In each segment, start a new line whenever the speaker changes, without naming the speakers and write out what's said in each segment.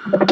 Hola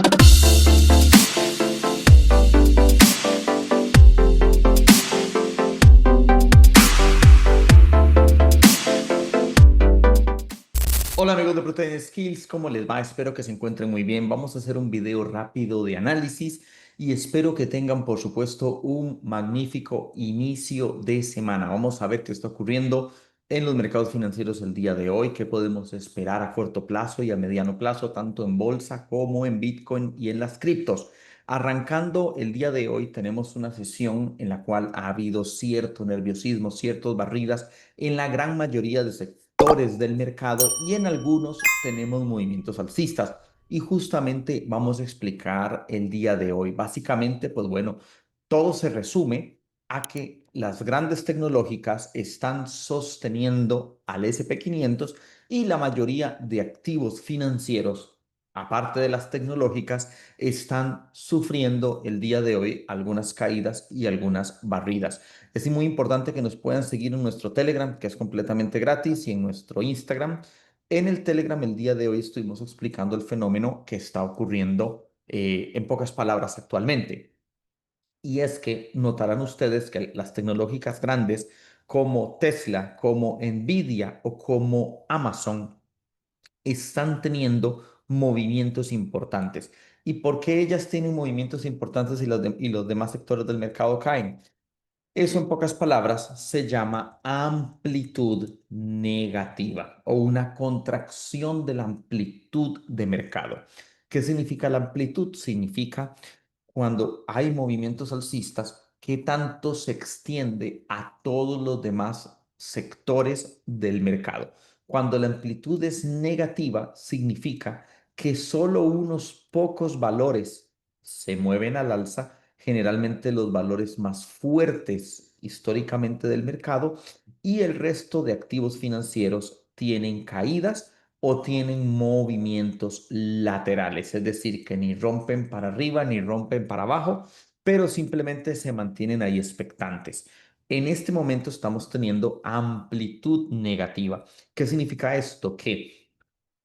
amigos de Protein Skills, ¿cómo les va? Espero que se encuentren muy bien. Vamos a hacer un video rápido de análisis y espero que tengan, por supuesto, un magnífico inicio de semana. Vamos a ver qué está ocurriendo en los mercados financieros el día de hoy, qué podemos esperar a corto plazo y a mediano plazo, tanto en bolsa como en Bitcoin y en las criptos. Arrancando el día de hoy, tenemos una sesión en la cual ha habido cierto nerviosismo, ciertas barridas en la gran mayoría de sectores del mercado y en algunos tenemos movimientos alcistas. Y justamente vamos a explicar el día de hoy. Básicamente, pues bueno, todo se resume a que las grandes tecnológicas están sosteniendo al SP 500 y la mayoría de activos financieros, aparte de las tecnológicas, están sufriendo el día de hoy algunas caídas y algunas barridas. Es muy importante que nos puedan seguir en nuestro Telegram, que es completamente gratis, y en nuestro Instagram. En el Telegram el día de hoy estuvimos explicando el fenómeno que está ocurriendo en pocas palabras actualmente. Y es que notarán ustedes que las tecnológicas grandes como Tesla, como Nvidia o como Amazon están teniendo movimientos importantes. ¿Y por qué ellas tienen movimientos importantes y y los demás sectores del mercado caen? Eso en pocas palabras se llama amplitud negativa o una contracción de la amplitud de mercado. ¿Qué significa la amplitud? Significa cuando hay movimientos alcistas, qué tanto se extiende a todos los demás sectores del mercado. Cuando la amplitud es negativa, significa que solo unos pocos valores se mueven al alza, generalmente los valores más fuertes históricamente del mercado, y el resto de activos financieros tienen caídas o tienen movimientos laterales, es decir, que ni rompen para arriba ni rompen para abajo, pero simplemente se mantienen ahí expectantes. En este momento estamos teniendo amplitud negativa. ¿Qué significa esto? Que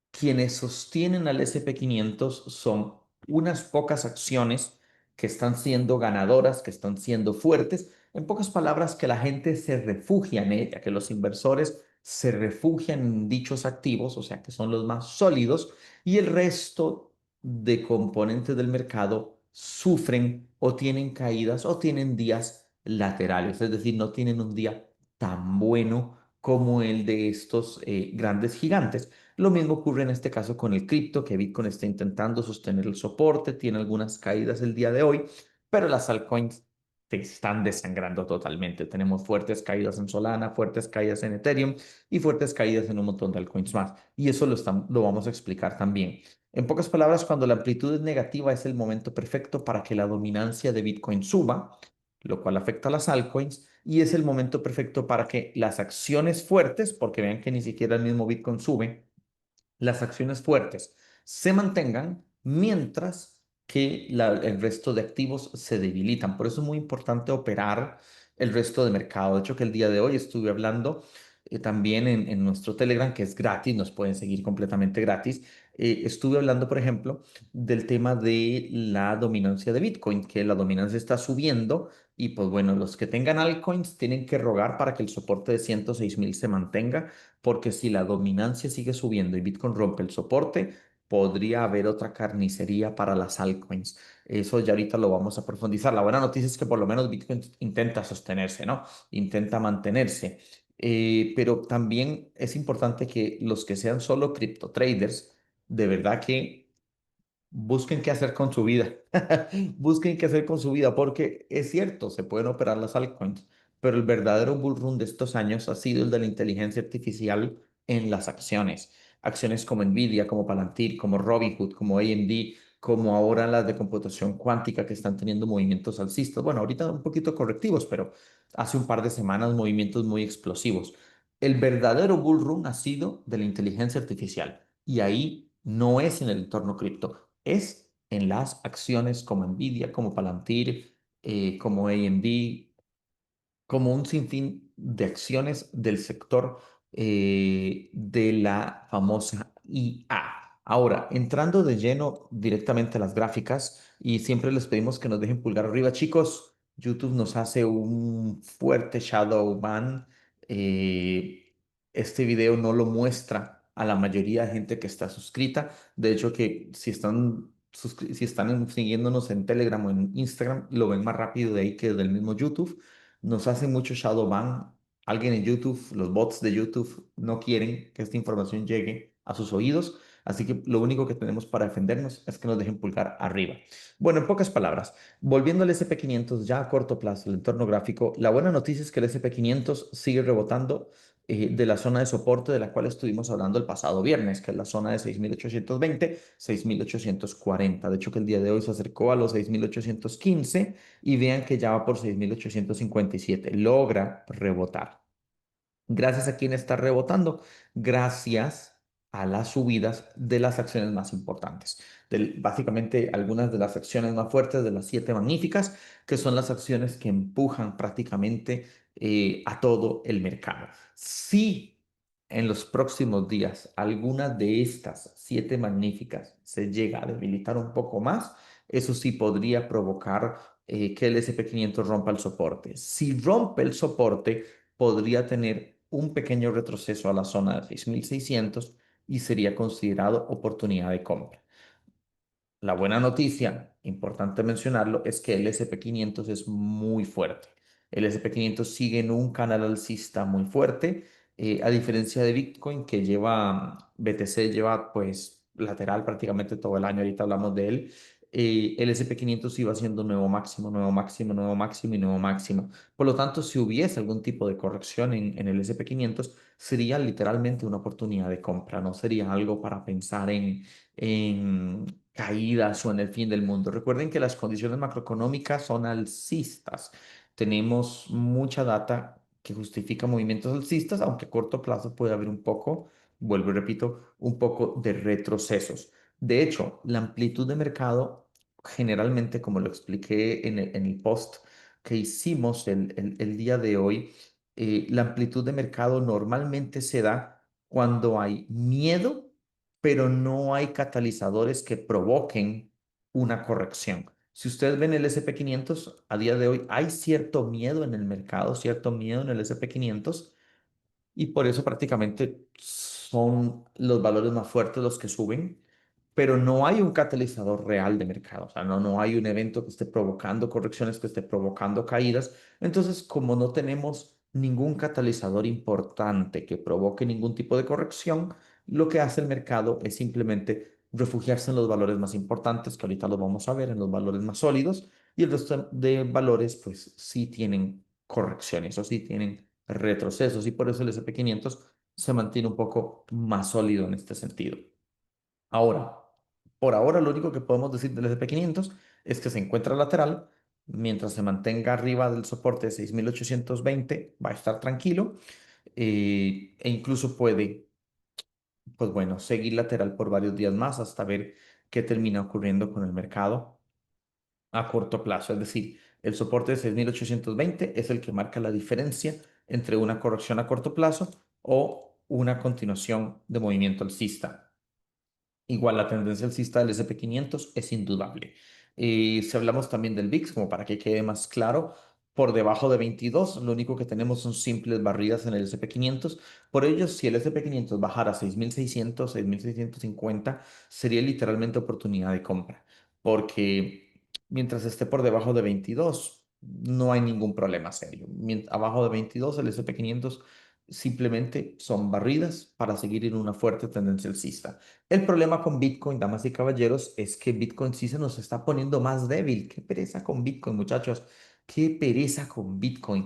quienes sostienen al SP 500 son unas pocas acciones que están siendo ganadoras, que están siendo fuertes. En pocas palabras, que la gente se refugia en ella, que los inversores se refugian en dichos activos, o sea, que son los más sólidos, y el resto de componentes del mercado sufren o tienen caídas o tienen días laterales, es decir, no tienen un día tan bueno como el de estos grandes gigantes. Lo mismo ocurre en este caso con el cripto, que Bitcoin está intentando sostener el soporte, tiene algunas caídas el día de hoy, pero las altcoins se están desangrando totalmente. Tenemos fuertes caídas en Solana, fuertes caídas en Ethereum y fuertes caídas en un montón de altcoins más. Y eso lo vamos a explicar también. En pocas palabras, cuando la amplitud es negativa, es el momento perfecto para que la dominancia de Bitcoin suba, lo cual afecta a las altcoins, y es el momento perfecto para que las acciones fuertes, porque vean que ni siquiera el mismo Bitcoin sube, las acciones fuertes se mantengan mientras que el resto de activos se debilitan. Por eso es muy importante operar el resto de mercado. De hecho, que el día de hoy estuve hablando también en nuestro Telegram, que es gratis, nos pueden seguir completamente gratis. Estuve hablando, por ejemplo, del tema de la dominancia de Bitcoin, que la dominancia está subiendo y pues bueno, los que tengan altcoins tienen que rogar para que el soporte de 106.000 se mantenga, porque si la dominancia sigue subiendo y Bitcoin rompe el soporte, podría haber otra carnicería para las altcoins. Eso ya ahorita lo vamos a profundizar. La buena noticia es que por lo menos Bitcoin intenta sostenerse, ¿no? Intenta mantenerse. Pero también es importante que los que sean solo cripto traders, de verdad que busquen qué hacer con su vida. Busquen qué hacer con su vida, porque es cierto, se pueden operar las altcoins, pero el verdadero bull run de estos años ha sido el de la inteligencia artificial en las acciones. Acciones como Nvidia, como Palantir, como Robinhood, como AMD, como ahora las de computación cuántica, que están teniendo movimientos alcistas. Bueno, ahorita un poquito correctivos, pero hace un par de semanas movimientos muy explosivos. El verdadero bull run ha sido de la inteligencia artificial, y ahí no es en el entorno cripto, es en las acciones como Nvidia, como Palantir, como AMD, como un sinfín de acciones del sector de la famosa IA. Ahora, entrando de lleno directamente a las gráficas, y siempre les pedimos que nos dejen pulgar arriba, chicos. YouTube nos hace un fuerte shadow ban. Este video no lo muestra a la mayoría de gente que está suscrita. De hecho, que si están, si están siguiéndonos en Telegram o en Instagram, lo ven más rápido de ahí que del mismo YouTube. Nos hace mucho shadow ban. Alguien en YouTube, los bots de YouTube no quieren que esta información llegue a sus oídos. Así que lo único que tenemos para defendernos es que nos dejen pulgar arriba. Bueno, en pocas palabras, volviendo al SP500 ya a corto plazo, el entorno gráfico, la buena noticia es que el SP500 sigue rebotando de la zona de soporte de la cual estuvimos hablando el pasado viernes, que es la zona de 6.820, 6.840. De hecho, que el día de hoy se acercó a los 6.815 y vean que ya va por 6.857. Logra rebotar. ¿Gracias a quién está rebotando? Gracias a las subidas de las acciones más importantes. Básicamente, algunas de las acciones más fuertes de las siete magníficas, que son las acciones que empujan prácticamente a todo el mercado. Si en los próximos días alguna de estas siete magníficas se llega a debilitar un poco más, eso sí podría provocar que el SP500 rompa el soporte. Si rompe el soporte, podría tener un pequeño retroceso a la zona de 6.600 y sería considerado oportunidad de compra. La buena noticia, importante mencionarlo, es que el SP500 es muy fuerte. El SP500 sigue en un canal alcista muy fuerte, a diferencia de Bitcoin que lleva, BTC lleva pues lateral prácticamente todo el año, ahorita hablamos de él. El SP500 iba haciendo nuevo máximo, nuevo máximo, nuevo máximo y nuevo máximo. Por lo tanto, si hubiese algún tipo de corrección en el SP500, sería literalmente una oportunidad de compra, no sería algo para pensar en caídas o en el fin del mundo. Recuerden que las condiciones macroeconómicas son alcistas. Tenemos mucha data que justifica movimientos alcistas, aunque a corto plazo puede haber un poco, vuelvo y repito, un poco de retrocesos. De hecho, la amplitud de mercado, generalmente, como lo expliqué en el post que hicimos el día de hoy, la amplitud de mercado normalmente se da cuando hay miedo pero no hay catalizadores que provoquen una corrección. Si ustedes ven el SP500 a día de hoy, hay cierto miedo en el mercado, cierto miedo en el SP500 y por eso prácticamente son los valores más fuertes los que suben, pero no hay un catalizador real de mercado, o sea, no hay un evento que esté provocando correcciones, que esté provocando caídas. Entonces, como no tenemos ningún catalizador importante que provoque ningún tipo de corrección, lo que hace el mercado es simplemente refugiarse en los valores más importantes, que ahorita los vamos a ver, en los valores más sólidos, y el resto de valores, pues sí tienen correcciones o sí tienen retrocesos, y por eso el S&P 500 se mantiene un poco más sólido en este sentido. Ahora, por ahora lo único que podemos decir del S&P 500 es que se encuentra lateral, mientras se mantenga arriba del soporte de 6.820 va a estar tranquilo, e incluso puede, pues bueno, seguir lateral por varios días más hasta ver qué termina ocurriendo con el mercado a corto plazo. Es decir, el soporte de 6.820 es el que marca la diferencia entre una corrección a corto plazo o una continuación de movimiento alcista. Igual la tendencia alcista del S&P 500 es indudable. Si hablamos también del VIX, como para que quede más claro, por debajo de 22, lo único que tenemos son simples barridas en el S&P 500. Por ello, si el S&P 500 bajara a 6.600, 6.650, sería literalmente oportunidad de compra, porque mientras esté por debajo de 22, no hay ningún problema serio. Abajo de 22, el S&P 500 simplemente son barridas para seguir en una fuerte tendencia alcista. El problema con Bitcoin, damas y caballeros, es que Bitcoin sí se nos está poniendo más débil. Qué pereza con Bitcoin, muchachos. Qué pereza con Bitcoin.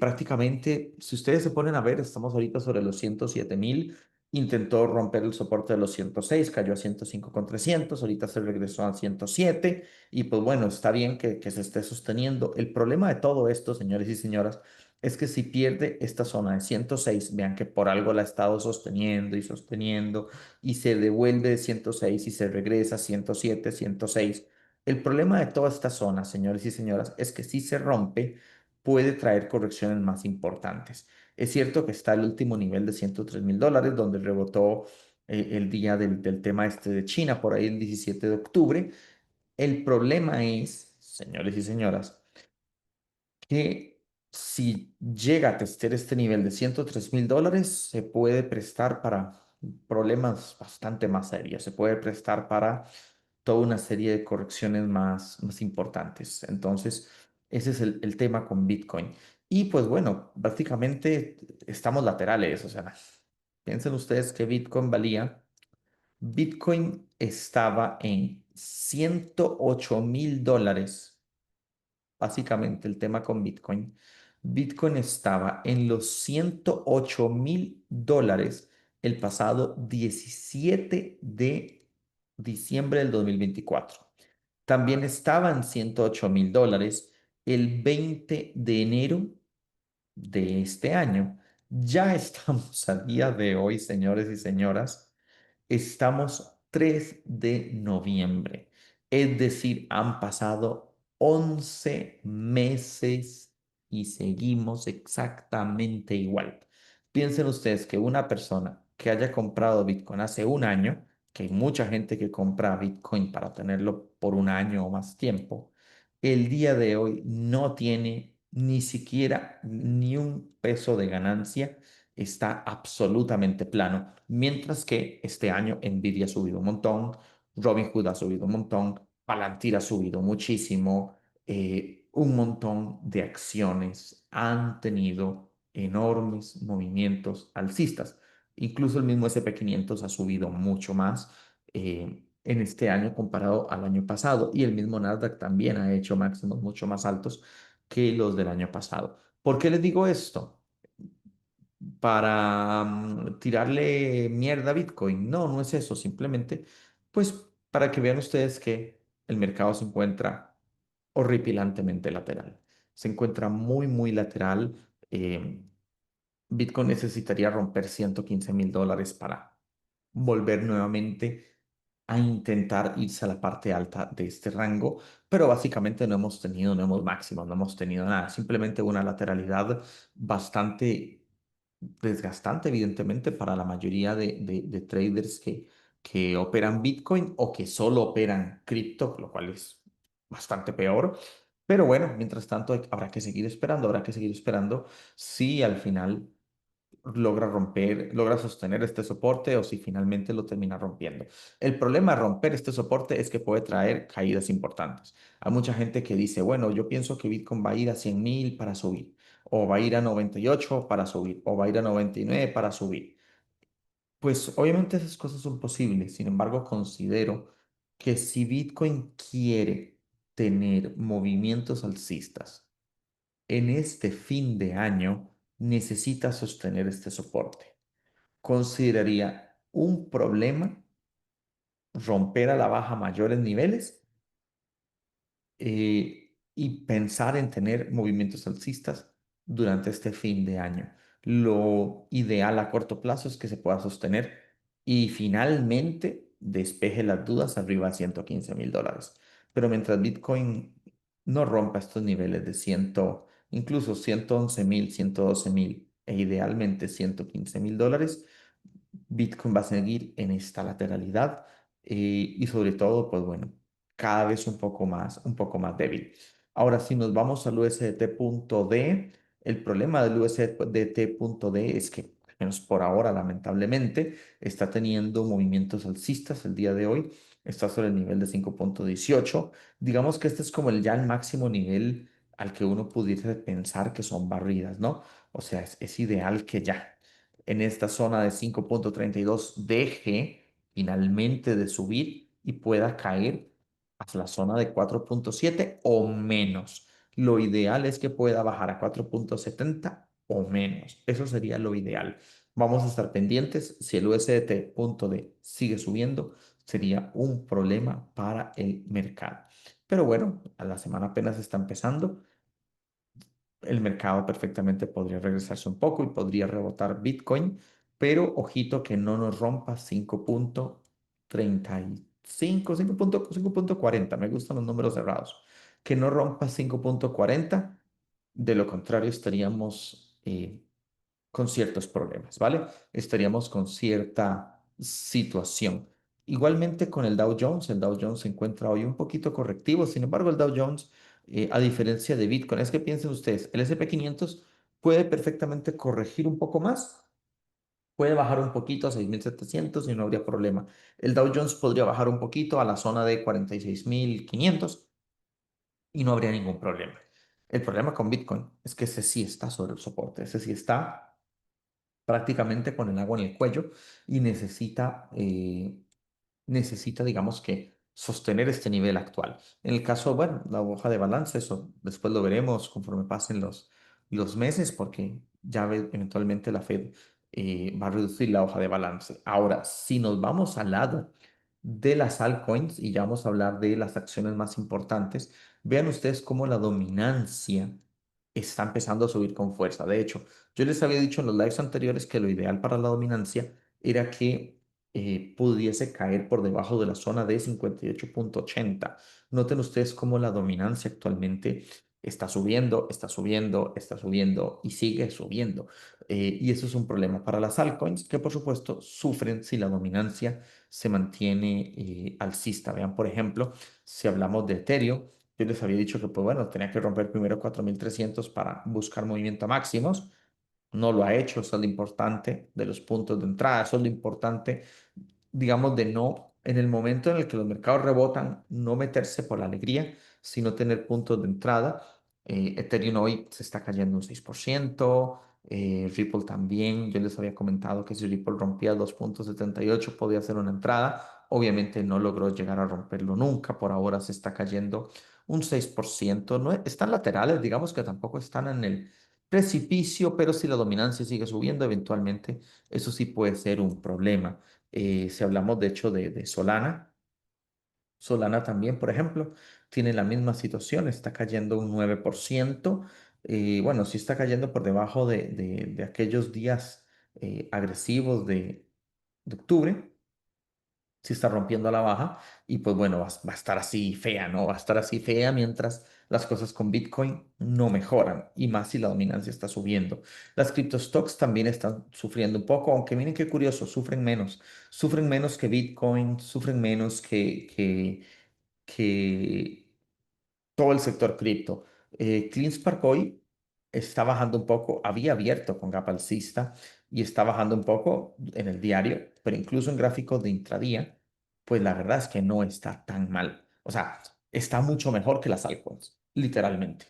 Prácticamente, si ustedes se ponen a ver, estamos ahorita sobre los 107.000. Intentó romper el soporte de los 106, cayó a 105,300. Ahorita se regresó a 107. Y pues bueno, está bien que se esté sosteniendo. El problema de todo esto, señores y señoras, es que si pierde esta zona de 106, vean que por algo la ha estado sosteniendo y sosteniendo y se devuelve de 106 y se regresa a 107, 106. El problema de toda esta zona, señores y señoras, es que si se rompe, puede traer correcciones más importantes. Es cierto que está el último nivel de $103.000, donde rebotó el día del tema este de China, por ahí el 17 de octubre. El problema es, señores y señoras, que si llega a testear este nivel de $103,000, se puede prestar para problemas bastante más serios, se puede prestar para toda una serie de correcciones más importantes. Entonces, ese es el tema con Bitcoin. Y pues bueno, prácticamente estamos laterales, o sea, piensen ustedes que Bitcoin estaba en $108,000. Básicamente el tema con Bitcoin. Bitcoin estaba en los $108,000 el pasado 17 de diciembre del 2024. También estaba en $108,000 el 20 de enero de este año. Ya estamos a día de hoy, señores y señoras, estamos 3 de noviembre. Es decir, han pasado 11 meses y seguimos exactamente igual. Piensen ustedes que una persona que haya comprado Bitcoin hace un año, que hay mucha gente que compra Bitcoin para tenerlo por un año o más tiempo, el día de hoy no tiene ni siquiera ni un peso de ganancia, está absolutamente plano, mientras que este año Nvidia ha subido un montón, Robinhood ha subido un montón, Palantir ha subido muchísimo, un montón de acciones han tenido enormes movimientos alcistas. Incluso el mismo SP 500 ha subido mucho más en este año comparado al año pasado, y el mismo Nasdaq también ha hecho máximos mucho más altos que los del año pasado. ¿Por qué les digo esto? ¿Para tirarle mierda a Bitcoin? No, no es eso, simplemente pues para que vean ustedes que el mercado se encuentra horripilantemente lateral. Se encuentra muy lateral. Bitcoin necesitaría romper $115,000 para volver nuevamente a intentar irse a la parte alta de este rango, pero básicamente no hemos máximo, no hemos tenido nada, simplemente una lateralidad bastante desgastante, evidentemente, para la mayoría de traders que operan Bitcoin o que solo operan cripto, lo cual es bastante peor. Pero bueno, mientras tanto habrá que seguir esperando, habrá que seguir esperando si al final logra romper, logra sostener este soporte o si finalmente lo termina rompiendo. El problema de romper este soporte es que puede traer caídas importantes. Hay mucha gente que dice, bueno, yo pienso que Bitcoin va a ir a 100,000 para subir, o va a ir a 98 para subir, o va a ir a 99 para subir. Pues obviamente esas cosas son posibles. Sin embargo, considero que si Bitcoin quiere tener movimientos alcistas, en este fin de año necesita sostener este soporte. Consideraría un problema romper a la baja mayores niveles y pensar en tener movimientos alcistas durante este fin de año. Lo ideal a corto plazo es que se pueda sostener y finalmente despeje las dudas arriba a $115,000. Pero mientras Bitcoin no rompa estos niveles de 100, incluso 111,000, 112,000 e idealmente $115,000, Bitcoin va a seguir en esta lateralidad y sobre todo, pues bueno, cada vez un poco más débil. Ahora, si nos vamos al USDT.D, el problema del USDT.D es que, al menos por ahora, lamentablemente, está teniendo movimientos alcistas el día de hoy. Está sobre el nivel de 5,18. Digamos que este es como ya el máximo nivel al que uno pudiese pensar que son barridas, ¿no? O sea, es ideal que ya en esta zona de 5,32 deje finalmente de subir y pueda caer hasta la zona de 4,7 o menos. Lo ideal es que pueda bajar a 4,70 o menos. Eso sería lo ideal. Vamos a estar pendientes. Si el USDT.D sigue subiendo, sería un problema para el mercado. Pero bueno, a la semana apenas está empezando, el mercado perfectamente podría regresarse un poco y podría rebotar Bitcoin, pero ojito que no nos rompa 5,35, 5,40. Me gustan los números cerrados. Que no rompa 5,40. De lo contrario, estaríamos con ciertos problemas, ¿vale? Estaríamos con cierta situación. Igualmente con el Dow Jones se encuentra hoy un poquito correctivo, sin embargo el Dow Jones, a diferencia de Bitcoin, es que piensen ustedes, el S&P 500 puede perfectamente corregir un poco más, puede bajar un poquito a 6.700 y no habría problema. El Dow Jones podría bajar un poquito a la zona de 46.500 y no habría ningún problema. El problema con Bitcoin es que ese sí está sobre el soporte, ese sí está prácticamente con el agua en el cuello y necesita, digamos que, sostener este nivel actual. En el caso, bueno, la hoja de balance, eso después lo veremos conforme pasen los meses, porque ya eventualmente la Fed va a reducir la hoja de balance. Ahora, si nos vamos al lado de las altcoins y ya vamos a hablar de las acciones más importantes, vean ustedes cómo la dominancia está empezando a subir con fuerza. De hecho, yo les había dicho en los lives anteriores que lo ideal para la dominancia era que pudiese caer por debajo de la zona de 58.80. Noten ustedes cómo la dominancia actualmente está subiendo, está subiendo, está subiendo y sigue subiendo. Y eso es un problema para las altcoins que por supuesto sufren si la dominancia se mantiene alcista. Vean, por ejemplo, si hablamos de Ethereum, yo les había dicho que, pues bueno, tenía que romper primero 4.300 para buscar movimiento a máximos. No lo ha hecho, eso es lo importante de los puntos de entrada, eso es lo importante, digamos, de no, en el momento en el que los mercados rebotan, no meterse por la alegría, sino tener puntos de entrada. Ethereum hoy se está cayendo un 6%, Ripple también, yo les había comentado que si Ripple rompía 2.78 podía ser una entrada, obviamente no logró llegar a romperlo nunca, por ahora se está cayendo un 6%, no, están laterales, digamos que tampoco están en el precipicio, pero si la dominancia sigue subiendo, eventualmente eso sí puede ser un problema. Si hablamos de hecho de Solana, Solana también, por ejemplo, tiene la misma situación, está cayendo un 9%. Bueno, sí está cayendo por debajo de aquellos días agresivos de octubre, sí está rompiendo a la baja y pues bueno, va a estar así fea, ¿no? Va a estar así fea mientras las cosas con Bitcoin no mejoran y más si la dominancia está subiendo. Las criptostocks también están sufriendo un poco, aunque miren qué curioso, sufren menos que Bitcoin, sufren menos que todo el sector cripto. CleanSpark hoy está bajando un poco, había abierto con gap alcista y está bajando un poco en el diario, pero incluso en gráficos de intradía, pues la verdad es que no está tan mal. O sea, está mucho mejor que las altcoins, literalmente.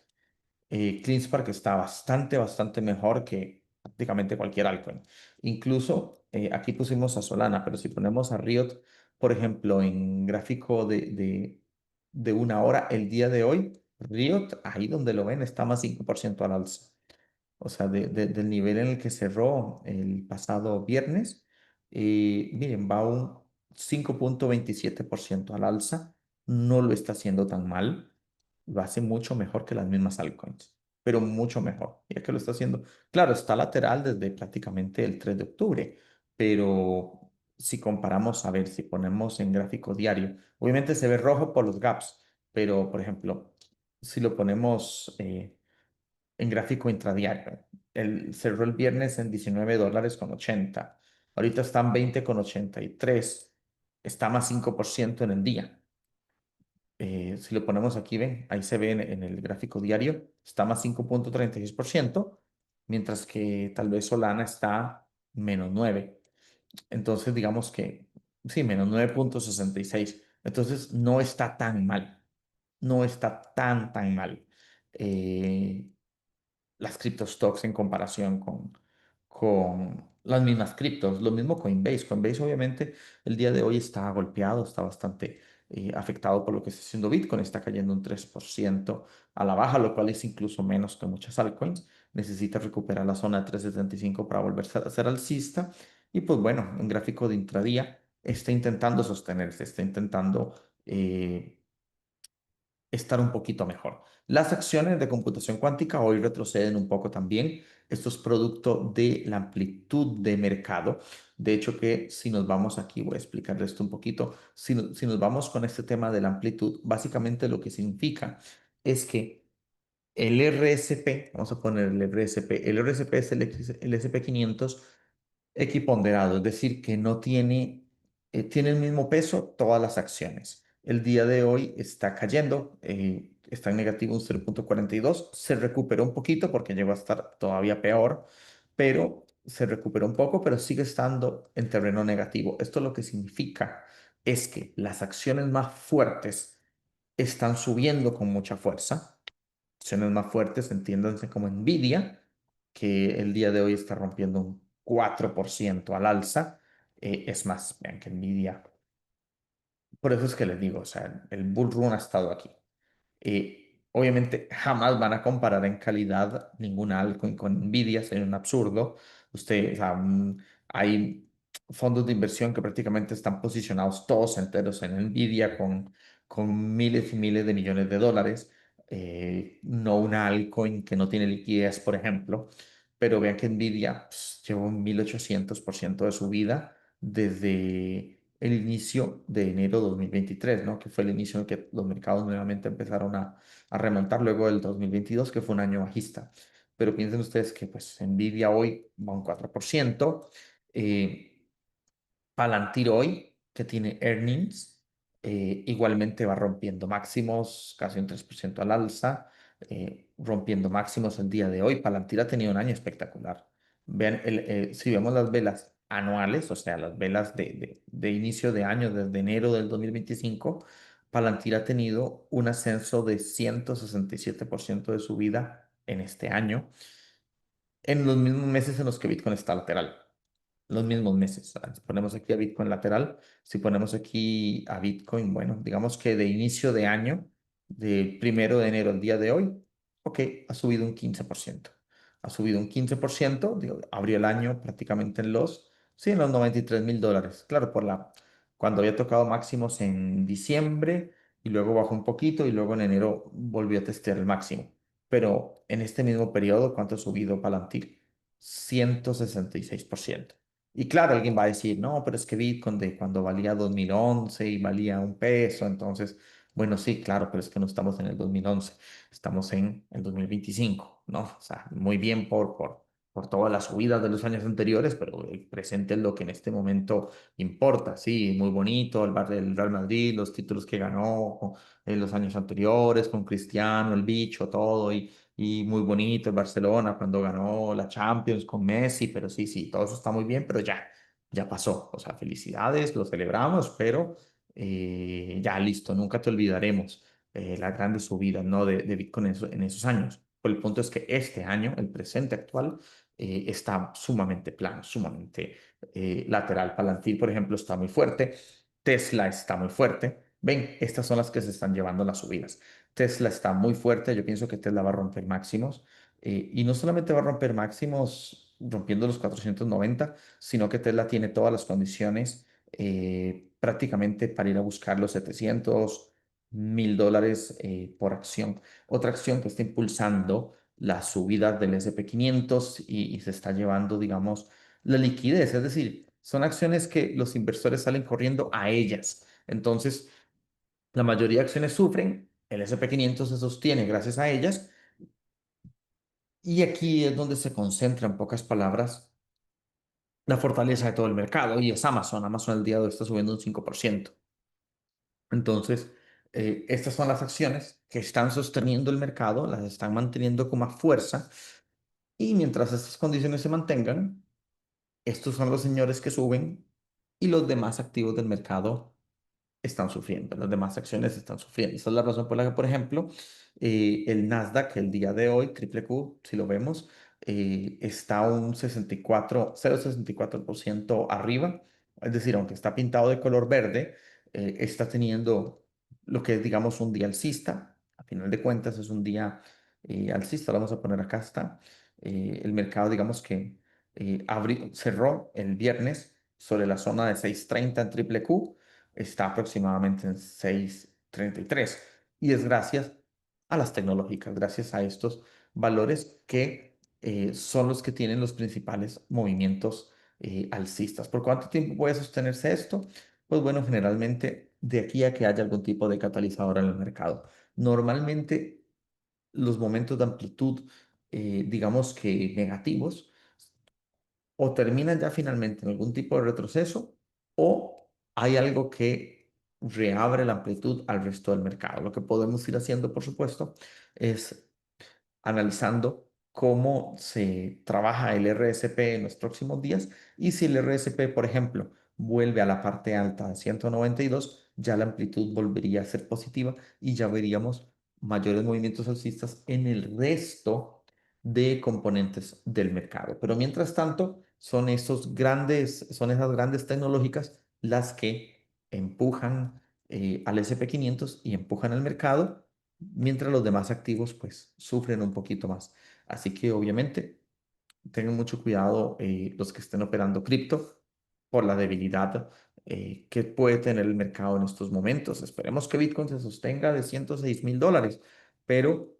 CleanSpark está bastante mejor que prácticamente cualquier altcoin. Incluso aquí pusimos a Solana, pero si ponemos a Riot, por ejemplo, en gráfico de una hora, el día de hoy, Riot, ahí donde lo ven, está más 5% al alza. O sea, del nivel en el que cerró el pasado viernes, miren, va un 5.27% al alza. No lo está haciendo tan mal, lo hace mucho mejor que las mismas altcoins, pero mucho mejor. Ya que lo está haciendo, claro, está lateral desde prácticamente el 3 de octubre, pero si comparamos, a ver, si ponemos en gráfico diario, obviamente se ve rojo por los gaps, pero por ejemplo, si lo ponemos en gráfico intradiario, cerró el viernes en $19.80, ahorita están 20,83, está más 5% en el día. Si lo ponemos aquí, ven, ahí se ve en el gráfico diario, está más 5.36%, mientras que tal vez Solana está -9. Entonces, digamos que, sí, -9.66. Entonces, no está tan mal, no está tan mal. Eh, las criptostocks en comparación con las mismas criptos. Lo mismo Coinbase. Coinbase obviamente el día de hoy está golpeado, está bastante afectado por lo que está haciendo Bitcoin. Está cayendo un 3% a la baja, lo cual es incluso menos que muchas altcoins. Necesita recuperar la zona de 3.75 para volverse a ser alcista. Y pues bueno, en gráfico de intradía está intentando sostenerse, está intentando estar un poquito mejor. Las acciones de computación cuántica hoy retroceden un poco también. Esto es producto de la amplitud de mercado. De hecho, que si nos vamos aquí, voy a explicarles esto un poquito. Si nos vamos con este tema de la amplitud, básicamente lo que significa es que el RSP, vamos a poner el RSP es el SP500 equiponderado, es decir, que no tiene tiene el mismo peso todas las acciones. El día de hoy está cayendo, está en negativo un 0,42. Se recuperó un poquito porque llegó a estar todavía peor, pero se recuperó un poco, pero sigue estando en terreno negativo. Esto lo que significa es que las acciones más fuertes están subiendo con mucha fuerza. Acciones más fuertes, entiéndanse como Nvidia, que el día de hoy está rompiendo un 4% al alza. Es más, vean que Nvidia, por eso es que les digo, o sea, el bull run ha estado aquí. Obviamente jamás van a comparar en calidad ninguna altcoin con Nvidia, sería un absurdo. Usted, o sea, hay fondos de inversión que prácticamente están posicionados todos enteros en Nvidia con miles y miles de millones de dólares. No una altcoin que no tiene liquidez, por ejemplo. Pero vean que Nvidia pues, llevó un 1800% de su vida desde el inicio de enero de 2023, ¿no? Que fue el inicio en que los mercados nuevamente empezaron a remontar luego del 2022, que fue un año bajista. Pero piensen ustedes que pues Nvidia hoy va un 4%, eh, Palantir hoy, que tiene earnings, igualmente va rompiendo máximos, casi un 3% al alza, rompiendo máximos el día de hoy. Palantir ha tenido un año espectacular. Vean, si vemos las velas anuales, o sea, las velas de inicio de año, desde enero del 2025, Palantir ha tenido un ascenso de 167% de su vida en este año, en los mismos meses en los que Bitcoin está lateral, los mismos meses. Si ponemos aquí a Bitcoin lateral, si ponemos aquí a Bitcoin, bueno, digamos que de inicio de año, de primero de enero al día de hoy, ok, ha subido un 15%. Ha subido un 15%, digo, abrió el año prácticamente sí, en los $93,000. Claro, cuando había tocado máximos en diciembre y luego bajó un poquito y luego en enero volvió a testear el máximo. Pero en este mismo periodo, ¿cuánto ha subido Palantir? 166%. Y claro, alguien va a decir, no, pero es que Bitcoin de cuando valía 2011 y valía un peso, entonces, bueno, sí, claro, pero es que no estamos en el 2011, estamos en el 2025, ¿no? O sea, muy bien por todas las subidas de los años anteriores, pero el presente es lo que en este momento importa, sí, muy bonito, el Real Madrid, los títulos que ganó en los años anteriores, con Cristiano, el bicho, todo, y muy bonito el Barcelona cuando ganó la Champions con Messi, pero sí, sí, todo eso está muy bien, pero ya pasó. O sea, felicidades, lo celebramos, pero ya listo, nunca te olvidaremos las grandes subidas, ¿no? de Bitcoin en esos años. Pero el punto es que este año, el presente actual, está sumamente plano, sumamente lateral. Palantir, por ejemplo, está muy fuerte. Tesla está muy fuerte. Ven, estas son las que se están llevando las subidas. Tesla está muy fuerte, yo pienso que Tesla va a romper máximos, y no solamente va a romper máximos rompiendo los 490, sino que Tesla tiene todas las condiciones prácticamente para ir a buscar los 700,000 dólares por acción. Otra acción que está impulsando la subida del S&P 500 y se está llevando, digamos, la liquidez, es decir, son acciones que los inversores salen corriendo a ellas. Entonces, la mayoría de acciones sufren, el S&P 500 se sostiene gracias a ellas, y aquí es donde se concentra, en pocas palabras, la fortaleza de todo el mercado, y es Amazon. Amazon el día de hoy está subiendo un 5%. Entonces, estas son las acciones que están sosteniendo el mercado, las están manteniendo con más fuerza, y mientras estas condiciones se mantengan, estos son los señores que suben y los demás activos del mercado están sufriendo, las demás acciones están sufriendo. Esa es la razón por la que, por ejemplo, el Nasdaq el día de hoy, triple Q, si lo vemos, está un 0,64% arriba. Es decir, aunque está pintado de color verde, está teniendo lo que es, digamos, un día alcista. A final de cuentas, es un día alcista. Lo vamos a poner acá, está. El mercado, digamos que cerró el viernes sobre la zona de 630 en triple Q, está aproximadamente en 6,33, y es gracias a las tecnológicas, gracias a estos valores que son los que tienen los principales movimientos alcistas. ¿Por cuánto tiempo puede sostenerse esto? Pues bueno, generalmente de aquí a que haya algún tipo de catalizador en el mercado. Normalmente los momentos de amplitud, digamos que negativos, o terminan ya finalmente en algún tipo de retroceso o hay algo que reabre la amplitud al resto del mercado. Lo que podemos ir haciendo, por supuesto, es analizando cómo se trabaja el RSP en los próximos días y si el RSP, por ejemplo, vuelve a la parte alta de 192, ya la amplitud volvería a ser positiva y ya veríamos mayores movimientos alcistas en el resto de componentes del mercado. Pero mientras tanto, son esas grandes tecnológicas las que empujan al SP 500 y empujan al mercado mientras los demás activos pues sufren un poquito más. Así que obviamente tengan mucho cuidado los que estén operando cripto por la debilidad que puede tener el mercado en estos momentos. Esperemos que Bitcoin se sostenga de $106,000, pero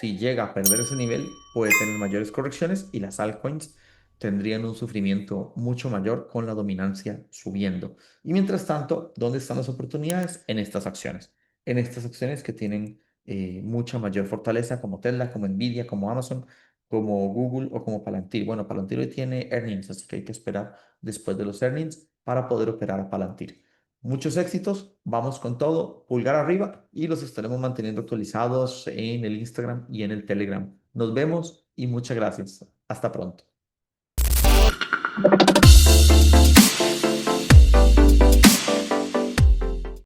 si llega a perder ese nivel puede tener mayores correcciones y las altcoins tendrían un sufrimiento mucho mayor con la dominancia subiendo. Y mientras tanto, ¿dónde están las oportunidades? En estas acciones. En estas acciones que tienen mucha mayor fortaleza como Tesla, como Nvidia, como Amazon, como Google o como Palantir. Bueno, Palantir hoy tiene earnings, así que hay que esperar después de los earnings para poder operar a Palantir. Muchos éxitos, vamos con todo, pulgar arriba y los estaremos manteniendo actualizados en el Instagram y en el Telegram. Nos vemos y muchas gracias. Hasta pronto.